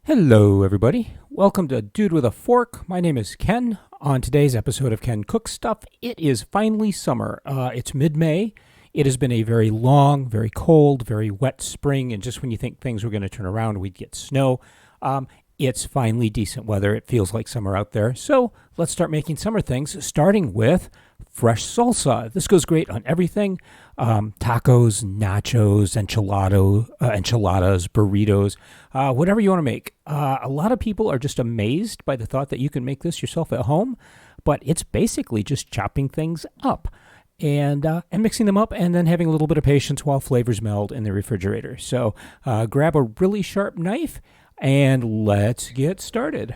Hello, everybody. Welcome to Dude with a Fork. My name is Ken. On today's episode of Ken Cooks Stuff, it is finally summer. It's mid-May. It has been a very long, very cold, very wet spring, and just when you think things were going to turn around, we'd get snow. It's finally decent weather. It feels like summer out there. So let's start making summer things, starting with fresh salsa. This goes great on everything. Tacos, nachos, enchiladas, burritos, whatever you want to make. A lot of people are just amazed by the thought that you can make this yourself at home, but it's basically just chopping things up and mixing them up and then having a little bit of patience while flavors meld in the refrigerator. So grab a really sharp knife and let's get started.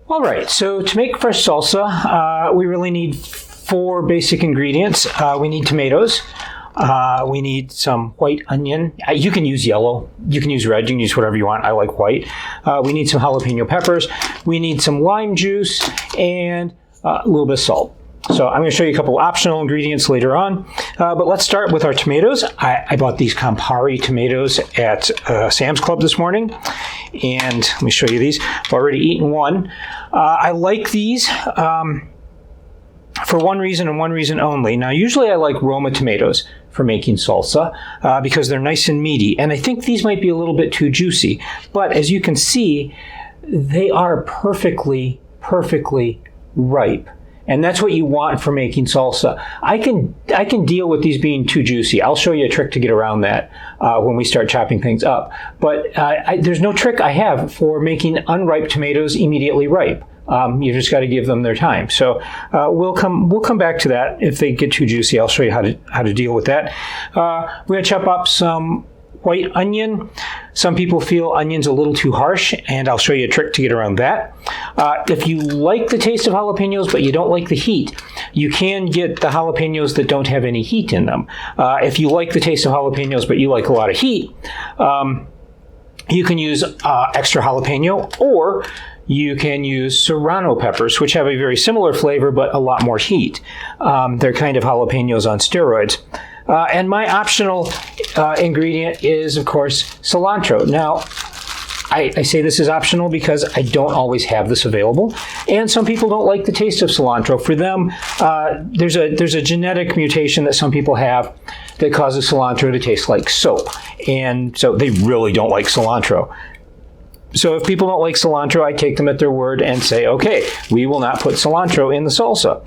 All right, so to make fresh salsa, we really need four basic ingredients. We need tomatoes. We need some white onion. You can use yellow. You can use red. You can use whatever you want. I like white. We need some jalapeno peppers. We need some lime juice and a little bit of salt. So I'm going to show you a couple optional ingredients later on. But let's start with our tomatoes. I bought these Campari tomatoes at Sam's Club this morning. And let me show you these. I've already eaten one. I like these for one reason and one reason only. Now, usually I like Roma tomatoes for making salsa because they're nice and meaty. And I think these might be a little bit too juicy. But as you can see, they are perfectly ripe. And that's what you want for making salsa. I can deal with these being too juicy. I'll show you a trick to get around that when we start chopping things up. But there's no trick I have for making unripe tomatoes immediately ripe. You just got to give them their time. So we'll come back to that. If they get too juicy, I'll show you how to deal with that. We're going to chop up some white onion. Some people feel onion's a little too harsh, and I'll show you a trick to get around that. If you like the taste of jalapenos, but you don't like the heat, you can get the jalapenos that don't have any heat in them. If you like the taste of jalapenos, but you like a lot of heat, you can use extra jalapeno, or you can use serrano peppers, which have a very similar flavor, but a lot more heat. They're kind of jalapenos on steroids. And my optional ingredient is, of course, cilantro. Now, I say this is optional because I don't always have this available. And some people don't like the taste of cilantro. For them, there's a genetic mutation that some people have that causes cilantro to taste like soap. And so they really don't like cilantro. So if people don't like cilantro, I take them at their word and say, okay, we will not put cilantro in the salsa.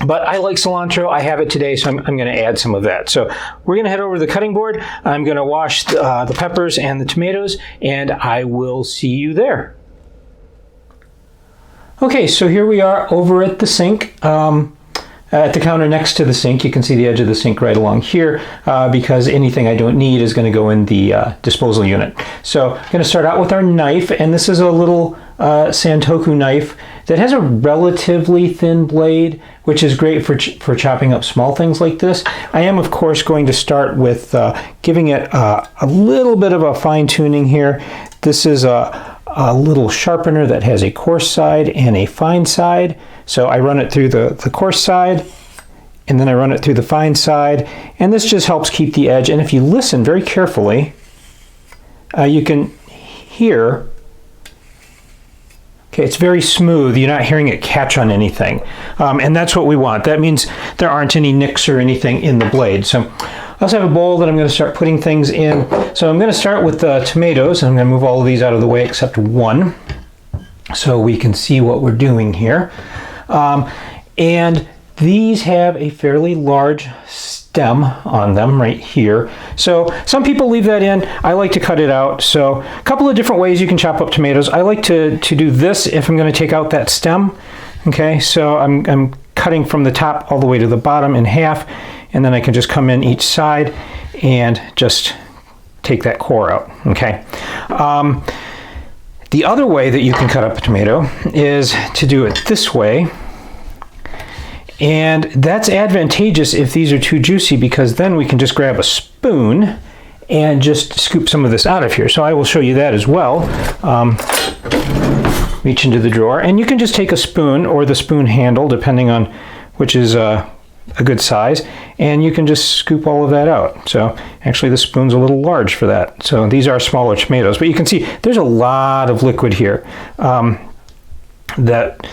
But I like cilantro. I have it today, so I'm going to add some of that. So we're going to head over to the cutting board. I'm going to wash the peppers and the tomatoes, and I will see you there. Okay, so here we are over at the sink. At the counter next to the sink, you can see the edge of the sink right along here because anything I don't need is going to go in the disposal unit. So I'm going to start out with our knife, and this is a little Santoku knife that has a relatively thin blade, which is great for chopping up small things like this. I am, of course, going to start with giving it a little bit of a fine tuning here. This is a little sharpener that has a coarse side and a fine side. So I run it through the coarse side, and then I run it through the fine side, and this just helps keep the edge. And if you listen very carefully, you can hear, okay, it's very smooth. You're not hearing it catch on anything. And that's what we want. That means there aren't any nicks or anything in the blade. So I also have a bowl that I'm going to start putting things in. So I'm going to start with the tomatoes, and I'm going to move all of these out of the way except one so we can see what we're doing here. And these have a fairly large stem on them right here. So some people leave that in. I like to cut it out. So a couple of different ways you can chop up tomatoes. I like to do this if I'm going to take out that stem. Okay, so I'm cutting from the top all the way to the bottom in half, and then I can just come in each side and just take that core out. Okay. The other way that you can cut up a tomato is to do it this way. And that's advantageous if these are too juicy, because then we can just grab a spoon and just scoop some of this out of here. So I will show you that as well. Reach into the drawer, and you can just take a spoon or the spoon handle, depending on which is a good size, and you can just scoop all of that out. So actually this spoon's a little large for that. So these are smaller tomatoes, but you can see there's a lot of liquid here that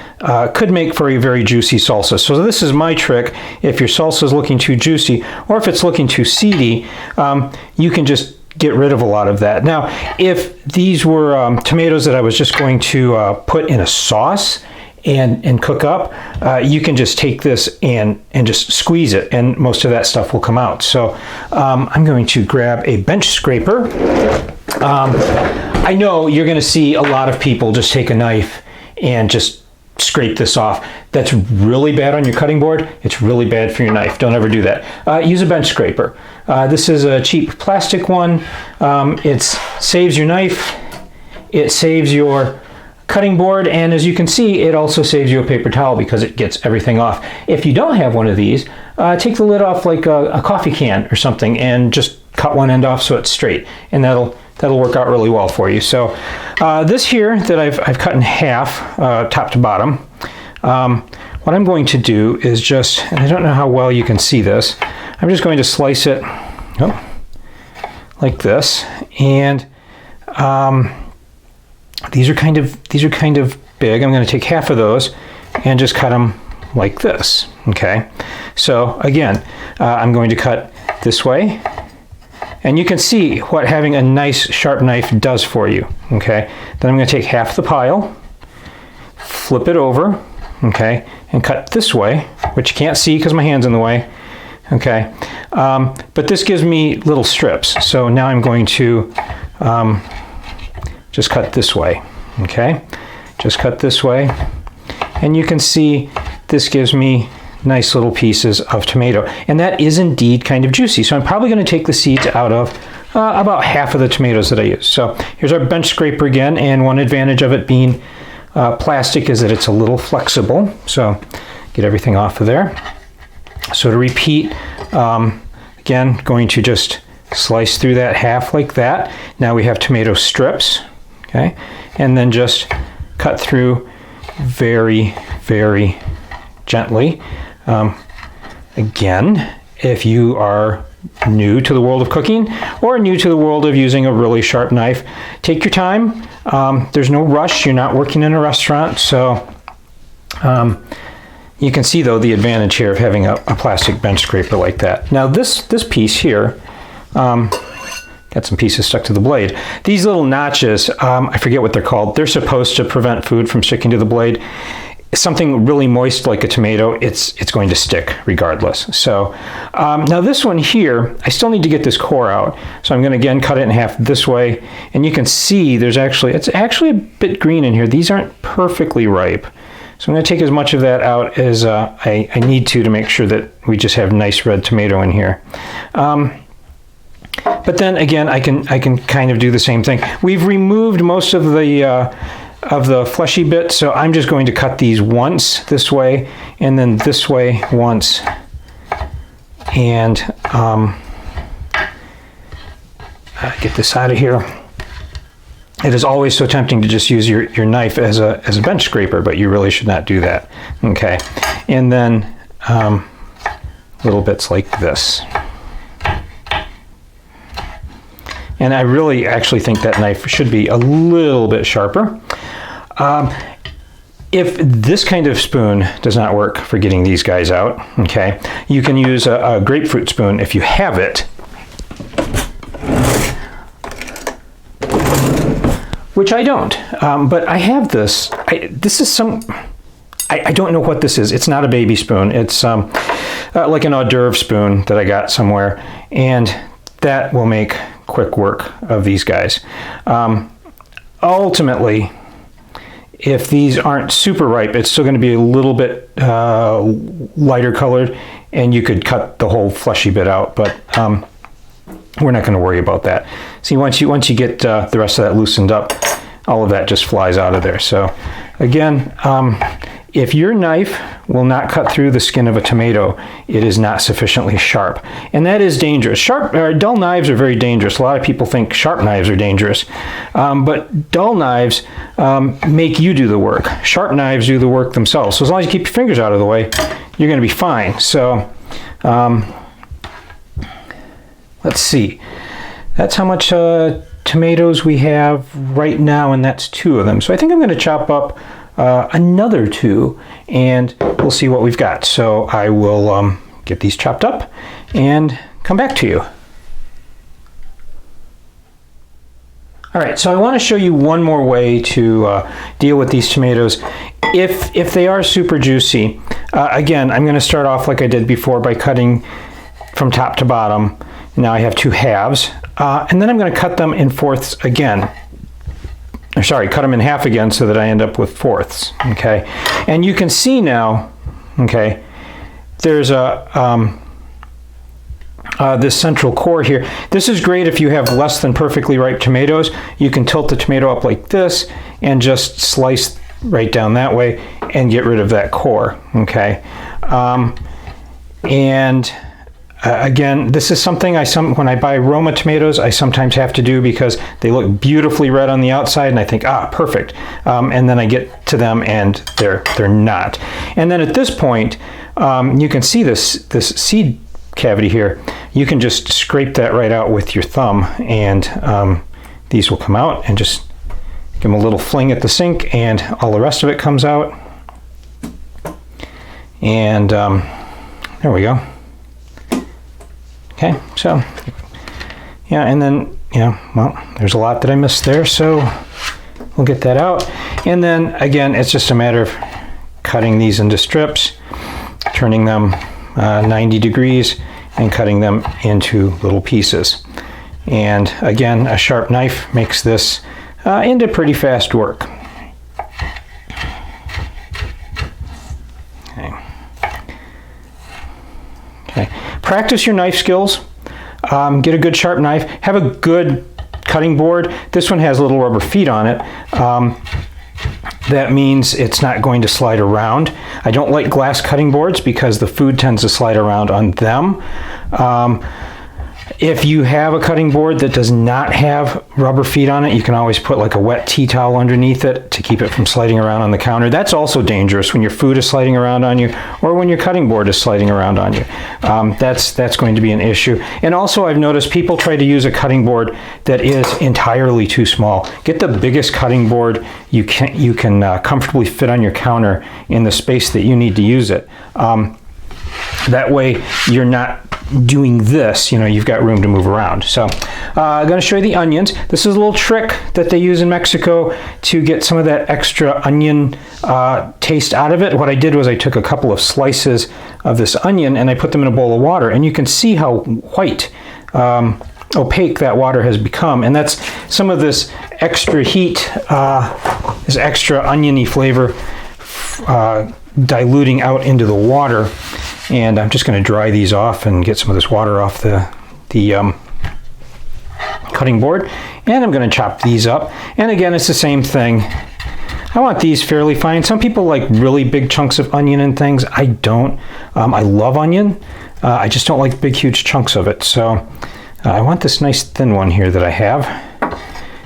could make for a very juicy salsa. So this is my trick. If your salsa is looking too juicy, or if it's looking too seedy, you can just get rid of a lot of that. Now, if these were tomatoes that I was just going to put in a sauce and cook up, you can just take this and just squeeze it, and most of that stuff will come out. So I'm going to grab a bench scraper. I know you're going to see a lot of people just take a knife and just scrape this off. That's really bad on your cutting board. It's really bad for your knife. Don't ever do that. Use a bench scraper. This is a cheap plastic one. It saves your knife. It saves your cutting board, and as you can see, it also saves you a paper towel because it gets everything off. If you don't have one of these, take the lid off like a coffee can or something and just cut one end off so it's straight, and that'll work out really well for you. So this here that I've cut in half, top to bottom, what I'm going to do is just, and I don't know how well you can see this, I'm just going to slice it like this, and these are kind of big. I'm going to take half of those and just cut them like this. Okay, so again, I'm going to cut this way, and you can see what having a nice sharp knife does for you. Okay, then I'm going to take half the pile, flip it over, okay, and cut this way, which you can't see because my hand's in the way. Okay, but this gives me little strips. So now I'm going to just cut this way. Okay, just cut this way, and you can see this gives me nice little pieces of tomato, and that is indeed kind of juicy. So I'm probably going to take the seeds out of about half of the tomatoes that I use. So here's our bench scraper again, and one advantage of it being plastic is that it's a little flexible. So get everything off of there. So to repeat, again, going to just slice through that half like that. Now we have tomato strips, okay, and then just cut through very, very gently. Again, if you are new to the world of cooking or new to the world of using a really sharp knife, take your time. There's no rush. You're not working in a restaurant, so you can see though the advantage here of having a plastic bench scraper like that. Now this piece here, got some pieces stuck to the blade. These little notches, I forget what they're called. They're supposed to prevent food from sticking to the blade. Something really moist like a tomato, it's going to stick regardless. So now this one here, I still need to get this core out. So I'm going to again cut it in half this way, and you can see it's actually a bit green in here. These aren't perfectly ripe. So I'm going to take as much of that out as I need to make sure that we just have nice red tomato in here. But then again, I can kind of do the same thing. We've removed most of the fleshy bit, so I'm just going to cut these once this way, and then this way once, and get this out of here. It is always so tempting to just use your knife as a bench scraper, but you really should not do that. Okay, and then little bits like this. And I really actually think that knife should be a little bit sharper. If this kind of spoon does not work for getting these guys out, okay, you can use a grapefruit spoon if you have it. Which I don't, but I have this. This is I don't know what this is. It's not a baby spoon. It's like an hors d'oeuvre spoon that I got somewhere, and that will make quick work of these guys. Ultimately, if these aren't super ripe, it's still going to be a little bit lighter colored, and you could cut the whole fleshy bit out, but we're not going to worry about that. See, once you get the rest of that loosened up, all of that just flies out of there. So again, if your knife will not cut through the skin of a tomato, it is not sufficiently sharp. And that is dangerous. Dull knives are very dangerous. A lot of people think sharp knives are dangerous. But dull knives make you do the work. Sharp knives do the work themselves. So as long as you keep your fingers out of the way, you're going to be fine. So Let's see. That's how much tomatoes we have right now, and that's 2 of them. So I think I'm going to chop up another 2, and we'll see what we've got. So I will get these chopped up and come back to you. All right, so I want to show you one more way to deal with these tomatoes. If they are super juicy, again, I'm going to start off like I did before by cutting from top to bottom. Now I have 2 halves, and then I'm going to cut them in fourths again. Or sorry, cut them in half again so that I end up with fourths. Okay, and you can see now. Okay, there's a this central core here. This is great if you have less than perfectly ripe tomatoes. You can tilt the tomato up like this and just slice right down that way and get rid of that core. Okay, again, this is something when I buy Roma tomatoes, I sometimes have to do because they look beautifully red on the outside, and I think, perfect. And then I get to them and they're not. And then at this point, you can see this seed cavity here. You can just scrape that right out with your thumb, and these will come out, and just give them a little fling at the sink, and all the rest of it comes out. And there we go. Okay, so yeah, and then, well, there's a lot that I missed there, so we'll get that out. And then again, it's just a matter of cutting these into strips, turning them 90 degrees, and cutting them into little pieces. And again, a sharp knife makes this into pretty fast work. Okay. Practice your knife skills. Get a good sharp knife. Have a good cutting board. This one has little rubber feet on it. That means it's not going to slide around. I don't like glass cutting boards because the food tends to slide around on them. If you have a cutting board that does not have rubber feet on it, you can always put like a wet tea towel underneath it to keep it from sliding around on the counter. That's also dangerous when your food is sliding around on you, or when your cutting board is sliding around on you. That's going to be an issue. And also, I've noticed people try to use a cutting board that is entirely too small. Get the biggest cutting board you can comfortably fit on your counter in the space that you need to use it. That way you're not doing this, you've got room to move around. So I'm going to show you the onions. This is a little trick that they use in Mexico to get some of that extra onion taste out of it. What I did was I took a couple of slices of this onion and I put them in a bowl of water, and you can see how white, opaque that water has become. And that's some of this extra heat, this extra oniony flavor diluting out into the water. And I'm just going to dry these off and get some of this water off the cutting board. And I'm going to chop these up. And again, it's the same thing. I want these fairly fine. Some people like really big chunks of onion and things. I don't. I love onion. I just don't like big, huge chunks of it. So I want this nice thin one here that I have.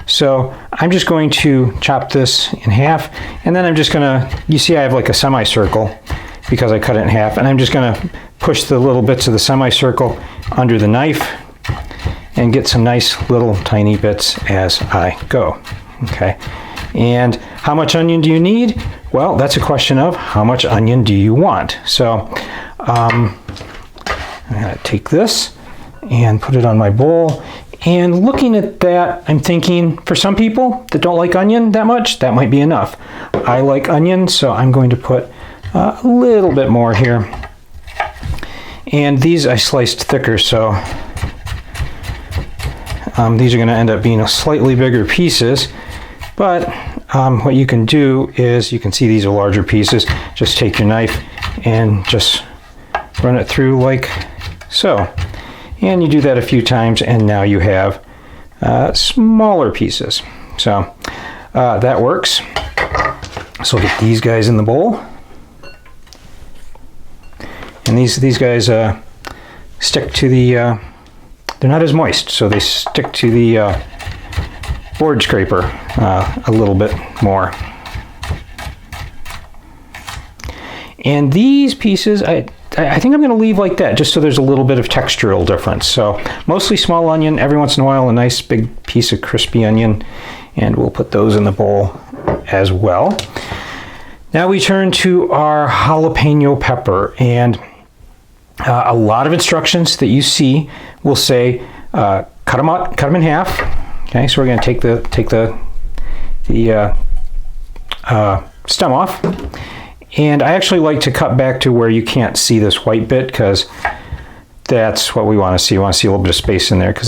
So I'm just going to chop this in half. And then I'm just going to, you see I have like a semicircle, because I cut it in half, and I'm just going to push the little bits of the semicircle under the knife and get some nice little tiny bits as I go. Okay, and how much onion do you need? Well, that's a question of how much onion do you want. So I'm going to take this and put it on my bowl, and looking at that, I'm thinking for some people that don't like onion that much, that might be enough. I like onion, so I'm going to put a little bit more here. And these I sliced thicker, so these are going to end up being slightly bigger pieces. But what you can do is, you can see these are larger pieces. Just take your knife and just run it through like so. And you do that a few times, and now you have smaller pieces. So that works. So we'll get these guys in the bowl. And these guys stick to the, they're not as moist, so they stick to the board scraper a little bit more. And these pieces, I think I'm going to leave like that, just so there's a little bit of textural difference. So mostly small onion, every once in a while a nice big piece of crispy onion, and we'll put those in the bowl as well. Now we turn to our jalapeno pepper, and a lot of instructions that you see will say cut them in half. Okay, so we're going to take the stem off, and I actually like to cut back to where you can't see this white bit, because that's what we want to see. We want to see a little bit of space in there, because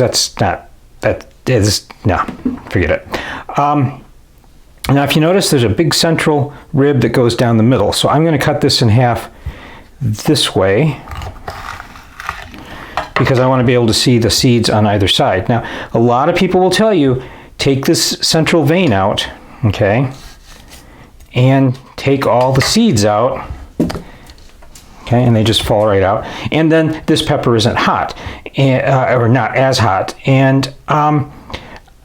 forget it. Now if you notice, there's a big central rib that goes down the middle, so I'm going to cut this in half this way, because I want to be able to see the seeds on either side. Now, a lot of people will tell you, take this central vein out, okay, and take all the seeds out, okay, and they just fall right out. And then this pepper isn't hot, or not as hot, and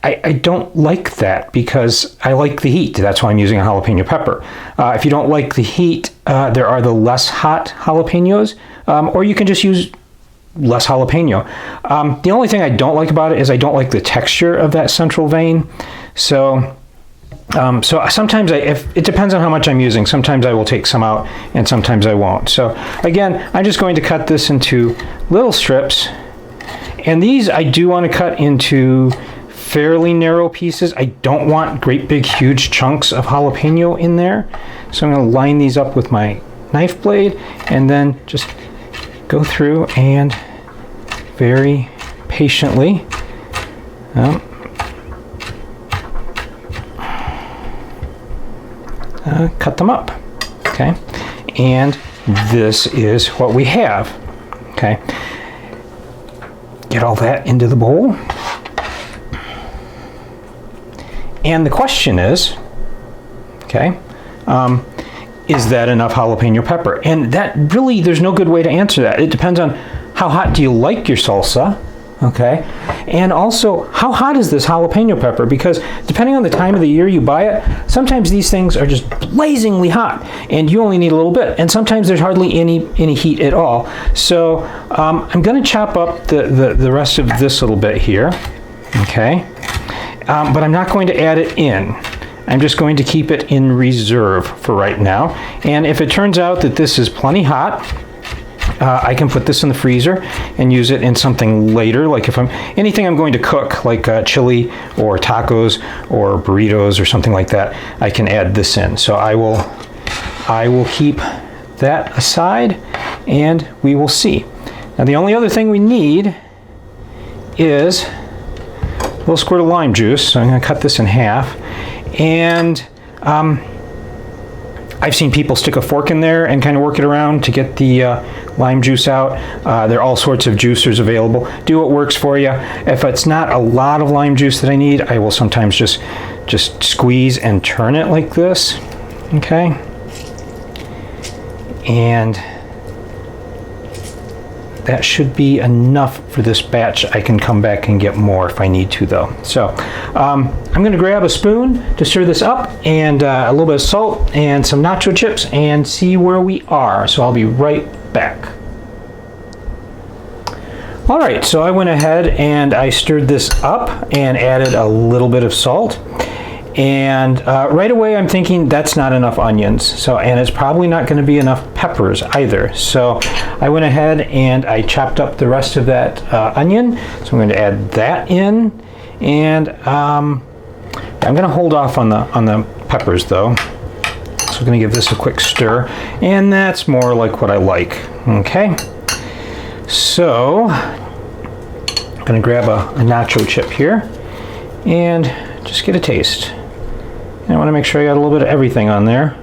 I don't like that, because I like the heat. That's why I'm using a jalapeno pepper. If you don't like the heat, there are the less hot jalapenos, or you can just use less jalapeno. The only thing I don't like about it is I don't like the texture of that central vein. So sometimes if it depends on how much I'm using. Sometimes I will take some out, and sometimes I won't. So again, I'm just going to cut this into little strips, and these I do want to cut into fairly narrow pieces. I don't want great big huge chunks of jalapeno in there. So I'm going to line these up with my knife blade, and then just go through and very patiently cut them up. Okay, and this is what we have. Okay, get all that into the bowl. And the question is, okay, is that enough jalapeno pepper? And that really, there's no good way to answer that. It depends on how hot do you like your salsa, okay? And also, how hot is this jalapeno pepper? Because depending on the time of the year you buy it, sometimes these things are just blazingly hot, and you only need a little bit. And sometimes there's hardly any heat at all. So I'm gonna chop up the rest of this little bit here, okay? But I'm not going to add it in. I'm just going to keep it in reserve for right now. And if it turns out that this is plenty hot, I can put this in the freezer and use it in something later. Like if anything I'm going to cook, like chili or tacos or burritos or something like that, I can add this in. So I will keep that aside, and we will see. Now the only other thing we need is a little squirt of lime juice. So I'm going to cut this in half, and I've seen people stick a fork in there and kind of work it around to get the lime juice out. There are all sorts of juicers available. Do what works for you. If it's not a lot of lime juice that I need, I will sometimes just squeeze and turn it like this, okay? And that should be enough for this batch. I can come back and get more if I need to, though. So I'm going to grab a spoon to stir this up, and a little bit of salt and some nacho chips, and see where we are. So I'll be right back. All right, so I went ahead and I stirred this up and added a little bit of salt. And right away I'm thinking that's not enough onions, and it's probably not going to be enough peppers either. So I went ahead and I chopped up the rest of that onion. So I'm going to add that in, and I'm going to hold off on the peppers though. So I'm going to give this a quick stir, and that's more like what I like. Okay, so I'm going to grab a nacho chip here and just get a taste. I want to make sure I got a little bit of everything on there.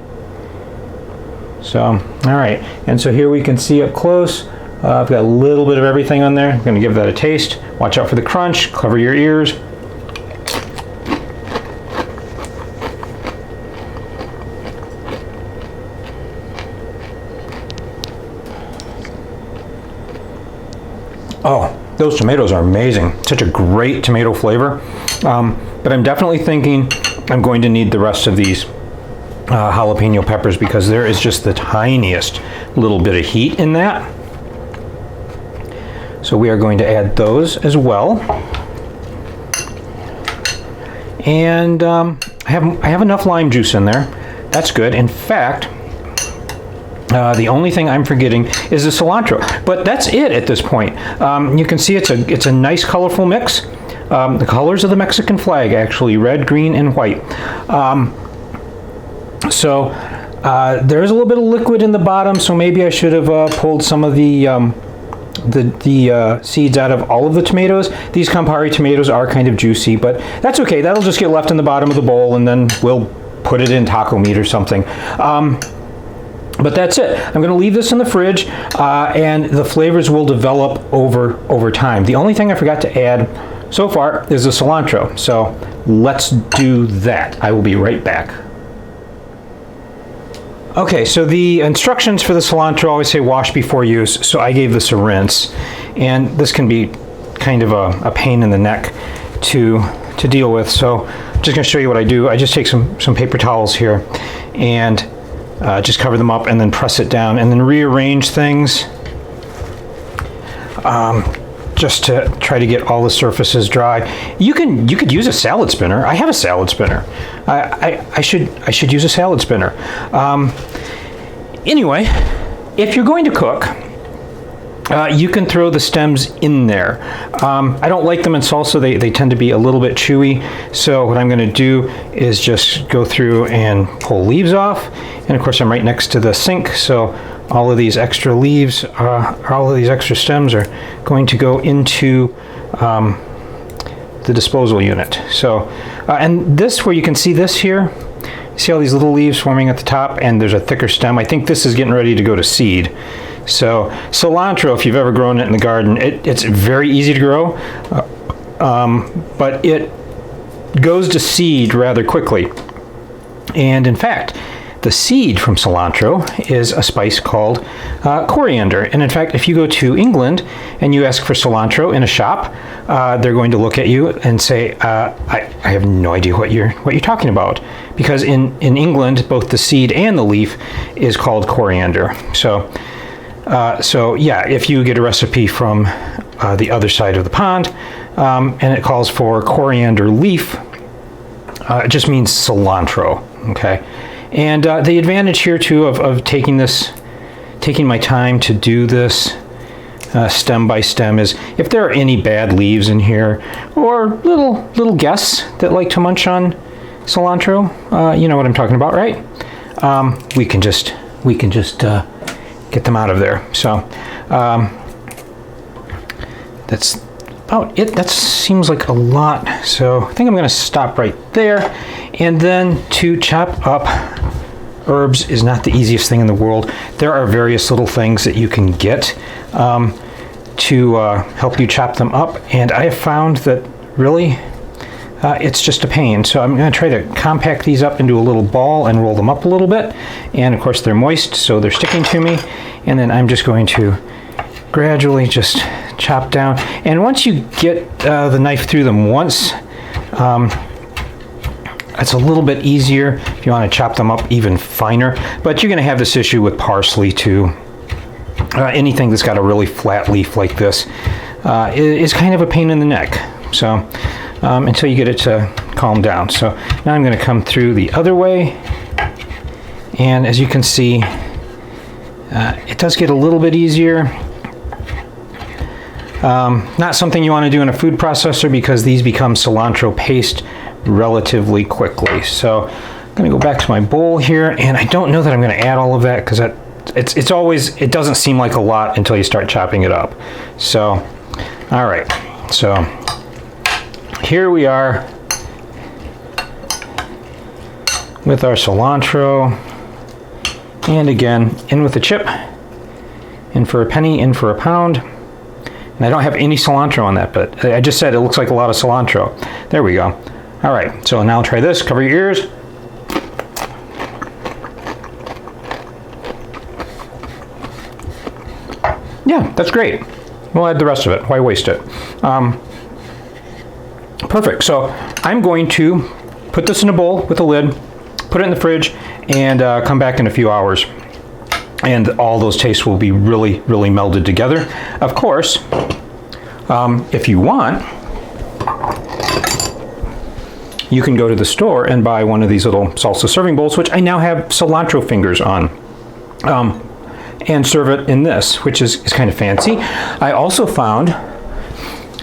So, all right, and so here we can see up close, I've got a little bit of everything on there. I'm going to give that a taste. Watch out for the crunch, cover your ears. Oh, those tomatoes are amazing. Such a great tomato flavor. But I'm definitely thinking I'm going to need the rest of these jalapeno peppers, because there is just the tiniest little bit of heat in that. So we are going to add those as well. And I have enough lime juice in there. That's good. In fact, the only thing I'm forgetting is the cilantro. But that's it at this point. You can see it's a nice colorful mix. The colors of the Mexican flag, actually, red, green, and white. So there's a little bit of liquid in the bottom, so maybe I should have pulled some of the seeds out of all of the tomatoes. These Campari tomatoes are kind of juicy, but that's okay. That'll just get left in the bottom of the bowl, and then we'll put it in taco meat or something. But that's it. I'm going to leave this in the fridge, and the flavors will develop over time. The only thing I forgot to add so far is the cilantro. So let's do that. I will be right back. Okay, so the instructions for the cilantro always say wash before use, so I gave this a rinse. And this can be kind of a pain in the neck to deal with. So I'm just going to show you what I do. I just take some paper towels here and just cover them up and then press it down and then rearrange things just to try to get all the surfaces dry. You could use a salad spinner. I have a salad spinner. I should use a salad spinner. Anyway, if you're going to cook, you can throw the stems in there. I don't like them in salsa. They tend to be a little bit chewy. So what I'm going to do is just go through and pull leaves off. And of course, I'm right next to the sink. So all of these extra leaves, all of these extra stems are going to go into the disposal unit. So, and this, where you can see this here, see all these little leaves forming at the top, and there's a thicker stem. I think this is getting ready to go to seed. So cilantro, if you've ever grown it in the garden, it's very easy to grow, but it goes to seed rather quickly. And in fact, the seed from cilantro is a spice called coriander. And in fact, if you go to England and you ask for cilantro in a shop, they're going to look at you and say, I have no idea what you're talking about. Because in England, both the seed and the leaf is called coriander. So yeah, if you get a recipe from the other side of the pond, and it calls for coriander leaf, it just means cilantro, okay? And the advantage here too of taking my time to do this stem by stem is if there are any bad leaves in here or little guests that like to munch on cilantro, you know what I'm talking about, right? We can just get them out of there. So that's about it. That seems like a lot. So I think I'm going to stop right there. And then to chop up herbs is not the easiest thing in the world. There are various little things that you can get to help you chop them up. And I have found that really it's just a pain. So I'm going to try to compact these up into a little ball and roll them up a little bit. And of course they're moist, so they're sticking to me. And then I'm just going to gradually just chop down. And once you get the knife through them once, it's a little bit easier if you want to chop them up even finer. But you're going to have this issue with parsley too. Anything that's got a really flat leaf like this is kind of a pain in the neck. So until you get it to calm down. So now I'm going to come through the other way. And as you can see, it does get a little bit easier. Not something you want to do in a food processor because these become cilantro paste relatively quickly. So I'm going to go back to my bowl here, and I don't know that I'm going to add all of that because it doesn't seem like a lot until you start chopping it up. So, all right. So here we are with our cilantro. And again, in with the chip, in for a penny, in for a pound. And I don't have any cilantro on that, but I just said it looks like a lot of cilantro. There we go. All right, so now try this. Cover your ears. Yeah, that's great. We'll add the rest of it. Why waste it? Perfect. So I'm going to put this in a bowl with a lid, put it in the fridge, and come back in a few hours. And all those tastes will be really, really melded together. Of course, if you want, you can go to the store and buy one of these little salsa serving bowls, which I now have cilantro fingers on, and serve it in this, which is kind of fancy. I also found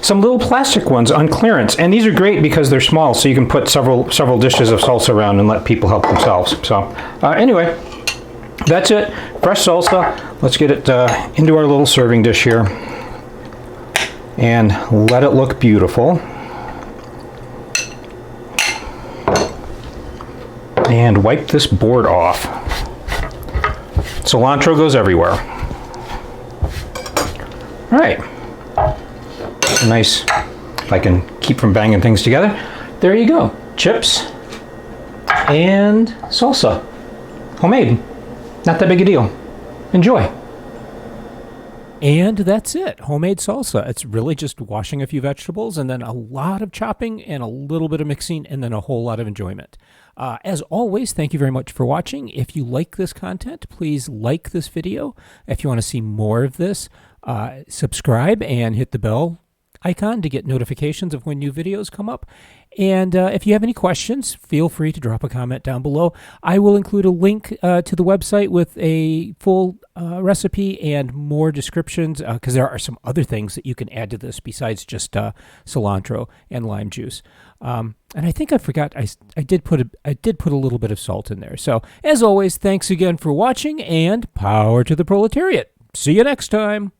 some little plastic ones on clearance, and these are great because they're small, so you can put several dishes of salsa around and let people help themselves. So anyway, that's it. Fresh salsa. Let's get it into our little serving dish here and let it look beautiful. And wipe this board off. Cilantro goes everywhere. All right. Nice, if I can keep from banging things together. There you go. Chips and salsa. Homemade. Not that big a deal. Enjoy. And that's it. Homemade salsa. It's really just washing a few vegetables and then a lot of chopping and a little bit of mixing and then a whole lot of enjoyment. As always, thank you very much for watching. If you like this content, please like this video. If you want to see more of this, subscribe and hit the bell icon to get notifications of when new videos come up. And if you have any questions, feel free to drop a comment down below. I will include a link to the website with a full recipe and more descriptions, because there are some other things that you can add to this besides just cilantro and lime juice. And I think I forgot, I did put a little bit of salt in there. So as always, thanks again for watching, and power to the proletariat. See you next time.